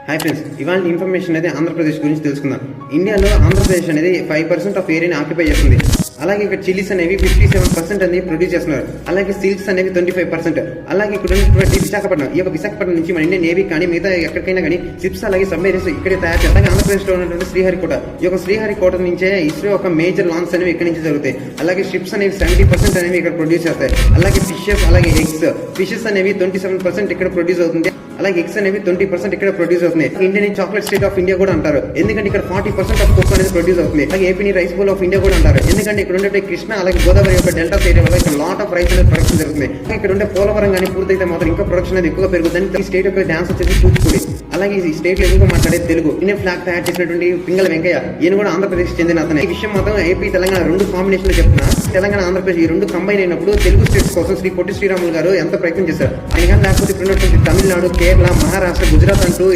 Hi friends, ఇవాళ information అనేది ఆంధ్రప్రదేశ్ గురించి తెలుసుకుందాం. ఇండియాలో ఆంధ్రప్రదేశ్ అనేది 5% ఆఫ్ ఏరియాని ఆక్యుపై చేస్తుంది. అలాగే ఇక్కడ చిల్లీస్ అనేవి 57% అనేది ప్రొడ్యూస్ చేస్తున్నారు. అలాగే సిల్క్స్ అనేవి 25%. అలాగే ఇక్కడ ఉన్నటువంటి విశాఖపట్నం, ఈ యొక్క విశాఖపట్నం నుంచి మన ఇండియన్ నేవీ కానీ మిగతా ఎక్కడికైనా కానీ షిప్స్ అలాగే సబ్మెరీన్స్ ఇక్కడే తయారు చేస్తారు. అలాగే ఆంధ్రప్రదేశ్ లో ఉన్నటువంటి శ్రీహరికోట, ఈ యొక్క శ్రీహరికోట నుంచే ఇస్రో ఒక మేజర్ లాంచ్ అనేవి ఇక్కడ నుంచి జరుగుతాయి. అలాగే షిప్స్ అనేవి 70% అనేవి ఇక్కడ ప్రొడ్యూస్ చేస్తాయి. అలాగే ఫిషెస్, అలాగే ఎగ్స్, ఫిషెస్ అనేవి 27% ఇక్కడ ప్రొడ్యూస్ అవుతుంది. అలాగే ఎగ్స్ అనేవి 20% ఇక్కడ ప్రొడ్యూస్ అవుతున్నాయి. Indian chocolate state of India కూడా అంటారు, ఎందుకంటే ఇక్కడ 40% ఆఫ్ కోకో అనేది ప్రొడ్యూస్ అవుతుంది. అలాగే ఏపీని రైస్ బౌల్ ఆఫ్ ఇండియా కూడా అంటారు, ఎందుకంటే ఇక్కడ ఉండే కృష్ణ అలాగే గోదావరి యొక్క డెల్టా ఏరియా వల్ల ఇక్కడ లాట్ ఆఫ్ రైస్ అనేది ప్రొడక్షన్ జరుగుతుంది. ఇక్కడ ఉండే పోలవరం కానీ పూర్తయితే మాత్రం ఇంకా ప్రొడక్షన్ అనేది ఎక్కువగా పెరుగుతుంది. ఈ స్టేట్ యొక్క డాన్స్ వచ్చేసి కూచిపూడి. అలాగే ఈ స్టేట్ లో ఎక్కువగా మాట్లాడే తెలుగు. ఇండియన్ ఫ్లాగ్ తయారు చేసినటువంటి పింగళ వెంకయ్య, ఈయన కూడా ఆంధ్రప్రదేశ్ చెందిన అతనే. ఈ విషయం మాత్రం ఏపీ తెలంగాణ రెండు కాంబినేషన్ లో చెప్తున్నా. తెలంగాణ ఆంధ్రప్రదేశ్ ఈ రెండు కంబైన్ అయినప్పుడు తెలుగు స్టేట్స్ కోసం శ్రీ పొట్టి శ్రీరాములు గారు ఎంత ప్రయత్నం చేశారు. ఆయన కానీ లేకపోతే ఇప్పుడు తమిళనాడు, కేరళ, మహారాష్ట్ర, గుజరాత్ అంటూ